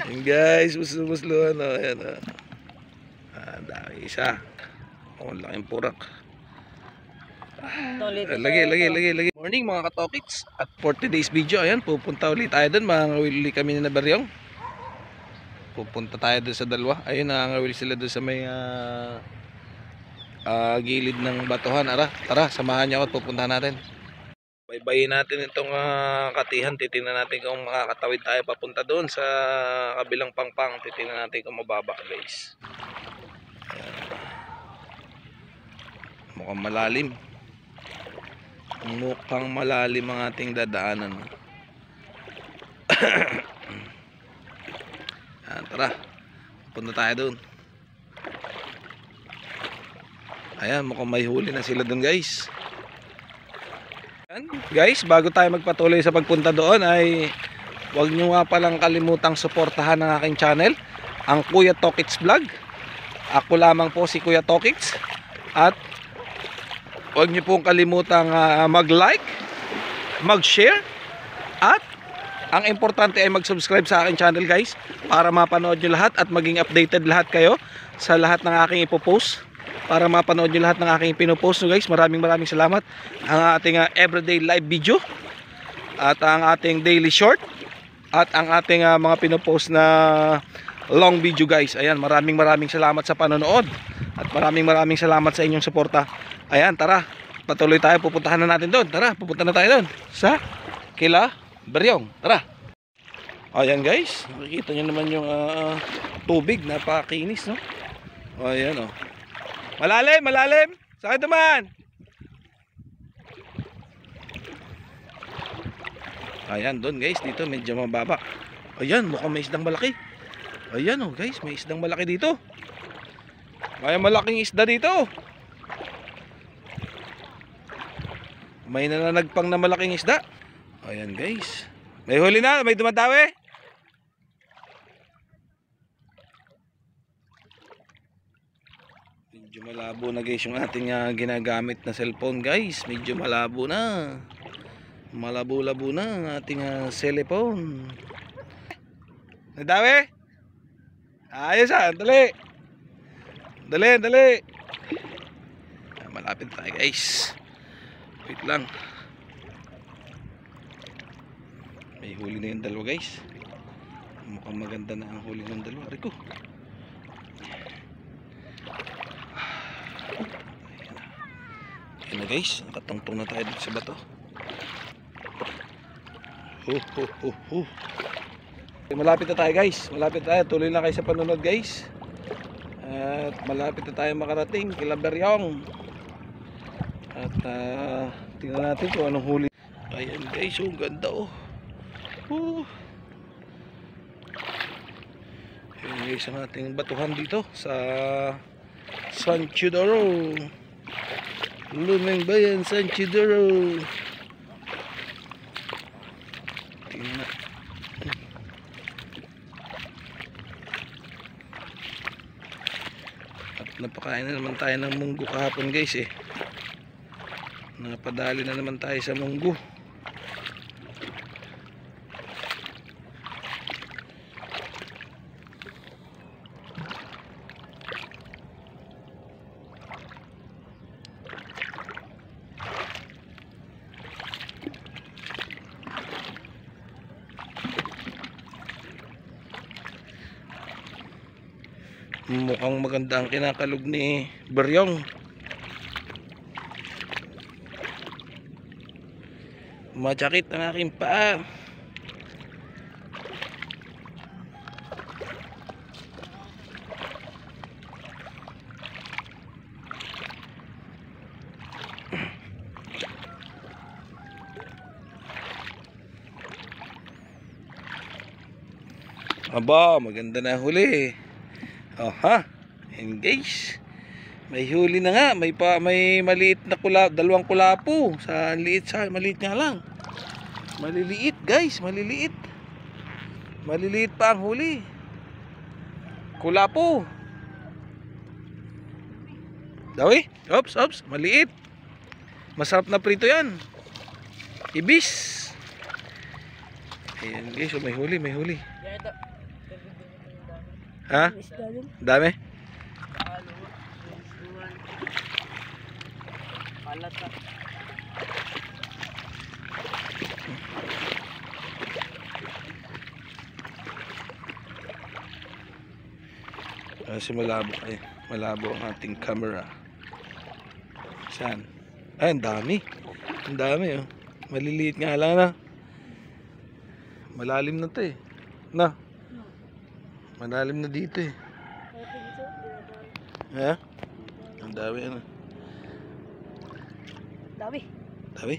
Yan guys, muslo-muslo ano, ayan dami isa. Ang laking purak. Lagi. Morning mga katokics. At for today's video, ayan, pupunta ulit tayo doon. Mangawili kami ni Nabaryong. Pupunta tayo doon sa dalawa. Ayun, nangawili sila doon sa may gilid ng batuhan. Tara, samahan niyo ako at pupuntahan natin. Baybayin natin itong katihan. Titingnan natin kung makakatawid tayo papunta doon sa kabilang pangpang. Titingnan natin kung mababa guys. Mukhang malalim. Mukhang malalim ang ating dadaanan. Tara, punta tayo doon. Ayan, mukhang may huli na sila doon guys. Ayan, guys, bago tayo magpatuloy sa pagpunta doon ay huwag nyo nga palang kalimutang suportahan ang aking channel, ang Kuya Tokics Vlog. Ako lamang po si Kuya Tokics. At huwag nyo pong kalimutang mag-like, mag-share, at ang importante ay mag-subscribe sa aking channel guys, para mapanood nyo lahat at maging updated lahat kayo sa lahat ng aking ipopost, para mapanood nyo lahat ng aking pinopost no guys. Maraming salamat. Ang ating everyday live video, at ang ating daily short, at ang ating mga pinopost na long video guys. Ayan, maraming salamat sa panonood, at maraming salamat sa inyong suporta. Ayan, tara, patuloy tayo, pupuntahan na natin doon. Tara, pupunta na tayo doon sa kila Baryong. Tara. Ayan guys, makikita nyo naman yung tubig, napakinis no. Ayan malalim. Saan naman? Ayan, doon guys, dito medyo mababa. Ayan, mukhang may isdang malaki. Ayan guys, may isdang malaki dito. May malaking isda dito. May nananagpang na malaking isda. Ayan guys, may huli na, may dumadawi. Medyo malabo na guys yung ating ginagamit na cellphone guys. Medyo malabo na. Malabo-labo na ang ating cellphone. Nadawi? Ayos dali. Dali. Malapit tayo guys. Wait lang. May huli na yung dalawa guys. Mukhang maganda na ang huli ng dalawa. Rico. Ayan na guys, nakatungtong na tayo dito sa bato. Malapit na tayo guys. Malapit tayo, tuloy na kayo sa panonood guys. At malapit na tayo makarating kila Baryong. At tingnan natin kung anong huli. Ayan guys, ang ganda Ayan guys ang ating batuhan dito sa San Chidoro, Lumeng Bayan, San Chidoro. Tingnan na. At napakain na naman tayo ng munggo kahapon guys Napadali na naman tayo sa munggo. Mukhang maganda ang kinakalog ni Baryong. Matsakit ang aking paa. Aba, maganda na huli. Engage. May huli na nga, may maliit na dalawang kulapo. Maliit nga lang. Maliliit guys, maliliit. Maliliit pa ang huli. Kulapo. Dawi? Ops, maliit. Masarap na prito yan. Ibis. Ayan guys, may huli. Ha? Dami? Kasi malabo ang ating camera. Saan? Ay, ang dami. Ang dami, oh. Maliliit nga lang na. Malalim na 'to eh. Na. Malalim na dito eh. Ha? Ang dami ano. Dami. Dami?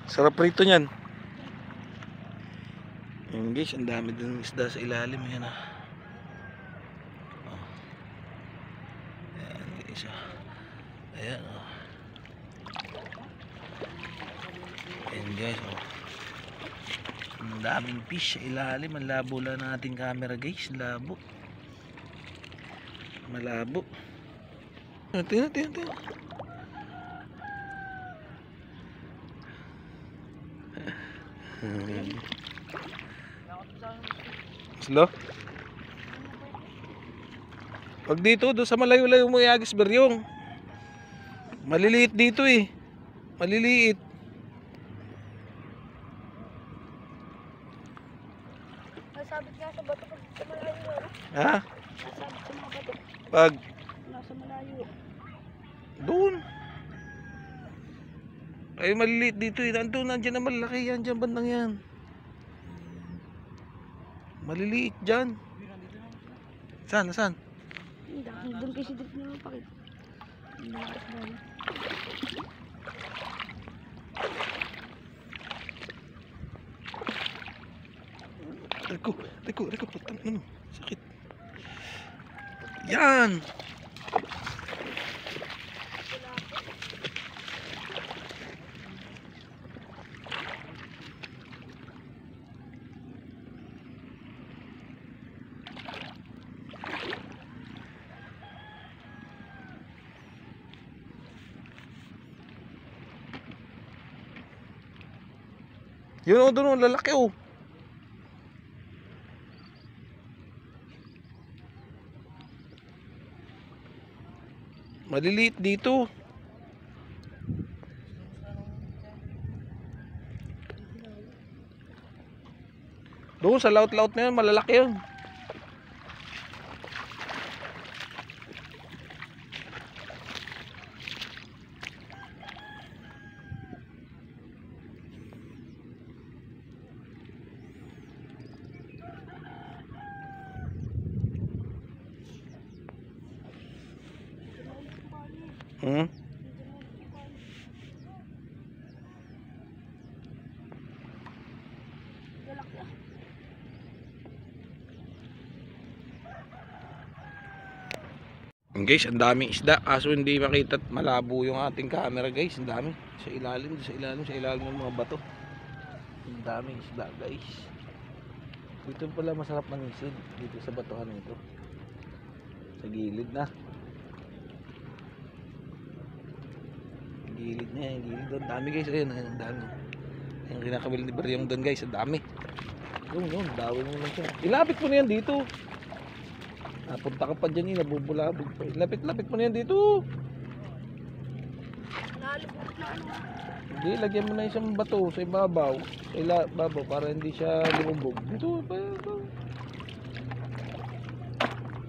Sarap rito niyan. Ayan guys, ang dami din isda sa ilalim. Ayan ah. Ayan guys ah. Ayan ah. Ayan guys oh. Ang daming fish sa ilalim. Ang labo lang ng ating camera guys. Labo. Malabo. Tingnan. Slow. Pag dito, doon sa malayo-layo mo iagis beryong. Maliliit dito eh. Maliliit. Nasabit nga sa bato pag sa malayo. Ha? Nasabit sa mga bato. Pag Nasa malayo. doon. Ay maliliit dito eh. Nandiyan na malaki yan. Diyan bandang yan. Maliliit dyan. Saan? Doon kasi dito naman pakit. Reko, patang ano, sakit. Yan. Yun o, doon o, lalaki o. Maliliit dito. Doon sa laut-laut na yun, malalaki yun. Guys, ang daming isda kaso hindi makita at malabo yung ating camera guys. Ang dami sa ilalim ng mga bato. Ang daming isda guys. Dito pala masarap manisid dito sa batuhan nito. Sa gilid na. Gilid na yan, gilid doon. Dami guys, ayun, ang dami. Yung kinakabil ni Baryong doon guys, ang dami. Yun, dawin mo lang siya. Ilapit mo na yan dito. Napunta ka pa dyan eh, nabubulabog pa. Lapit-lapit mo na yan dito. Nalubog na ano. Hindi, lagyan mo na isang bato sa ibabaw. Sa ibabaw para hindi siya lumubog. Dito, babaw.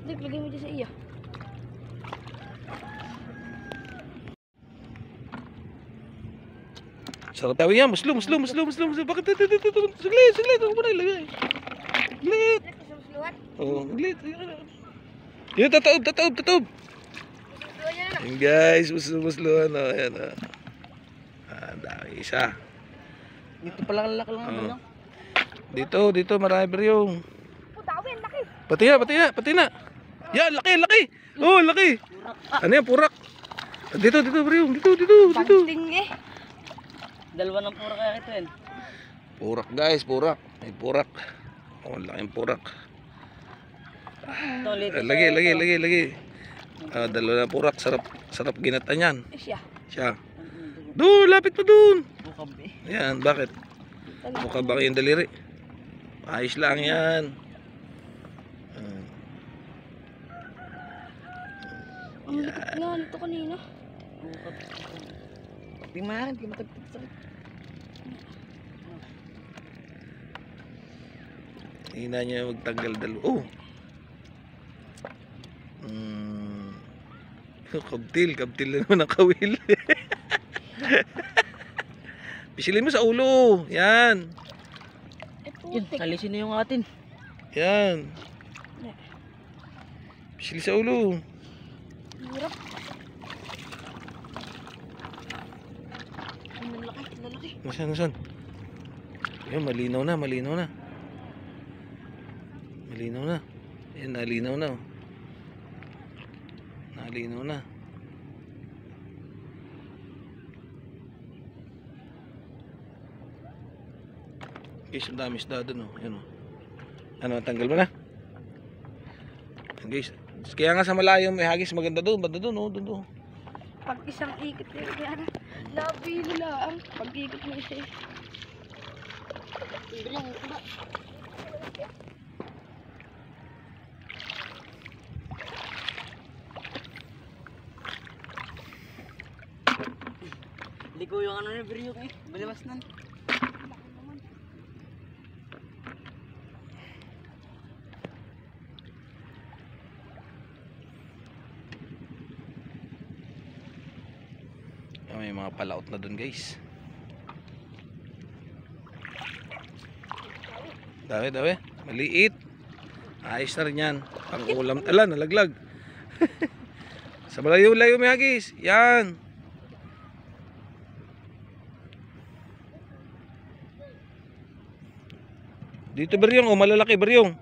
Dik, lagyan mo dyan sa iya. Sarap tawin yan, muslo. Bakit? Saglit, huwag mo na ilagay. Saglit. Dik, sa musluhan. Oo, saglit. Yun, tataob. Musluhan niya na. Yun guys, muslo. Ayan o. Dami isa. Dito pala kalaki lang ano. Dito, marami Baryong. Oh, dami, laki. Pati na. Yan, laki. Oh, laki. Ano yan, purak. Dito, Baryong. Dito. Banting eh. Dalawa ng pura kaya ito yan. Purak guys, purak. May purak. Oh, laking purak. Lagi. Dalawa na purak. Sarap ginata niyan. Siya. Doon, lapit pa doon. Ayan, bakit? Mukha ba kayong daliri? Ayos lang yan. Ang likot nga nito kanina. Di maaaring, di matagtag sa rin. Hina niya magtanggal dalawa. Oh! Kabtil na naman ang kawil. Pisilin mo sa ulo. Yan. Yun, alisin na yung atin. Yan. Pisilin sa ulo. Hirap. Ang lalaki. Nasaan? Yan, malinaw na. Malinaw na. Yan, nalinaw na. Nalinaw na. Guys, ang dami isda doon, oh. Yan, oh. Ano, tanggal mo na? Guys, kaya nga sa malayo may hagis maganda doon. Banda doon, oh. Doon. Pag isang ikot kaya labi nila ang pag-ikot mo isa. Bilang ba? Ligo yung ano na brio eh. Baliwas na. May mga palaot na doon, guys. Dawi. Maliit. Ayos na rin yan. Pang ulam. Ala, nalaglag. Sa malayo may hagis. Yan. Dito beryong, oh, malalaki beryong.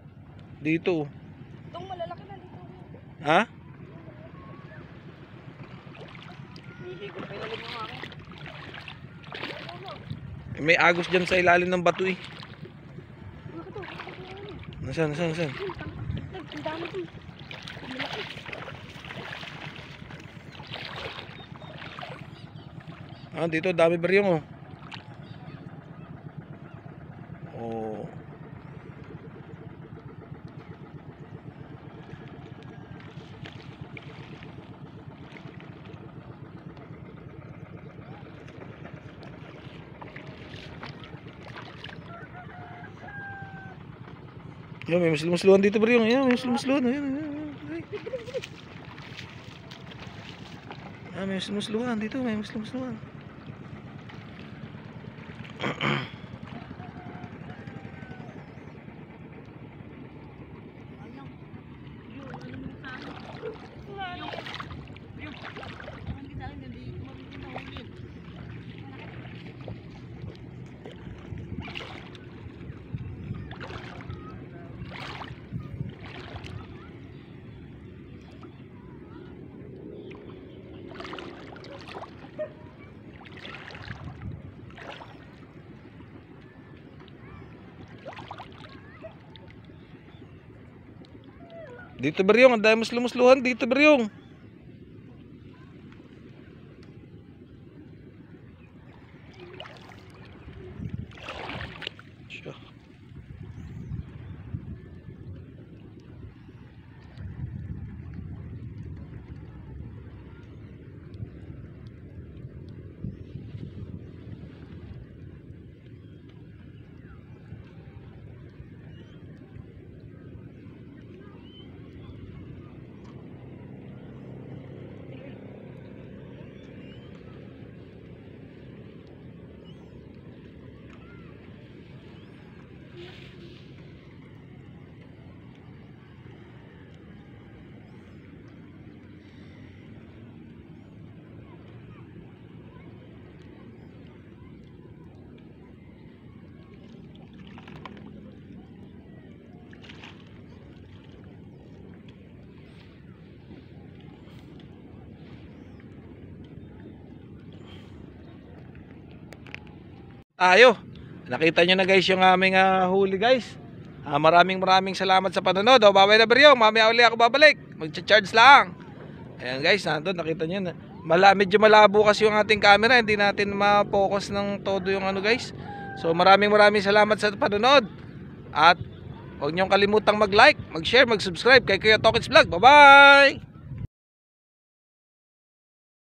Dito. Itong malalaki na dito. Ha? Hihigop pa ilalim ng akin. May agos dyan sa ilalim ng bato, eh. Nasaan? Ang dami din. Malaki. Ah, dito dami beryong, oh. Oh. Yan, may musluhan dito beryong. Yan, may musluhan. Yan. Ah, may musluhan dito, may musluhan. Dito beryong, ang dami musluhan dito beryong. Siya. Tayo. Nakita nyo na guys yung aming huli guys. Maraming salamat sa panonood. O, babay na beryong. Mamaya uli ako babalik. Mag-charge lang. Ayan guys, nandun nakita nyo na. Medyo malabo kasi yung ating camera. Hindi natin ma-focus ng todo yung ano guys. So maraming salamat sa panonood. At huwag niyong kalimutang mag-like, mag-share, mag-subscribe kay Kuya Tokits Vlog. Bye-bye!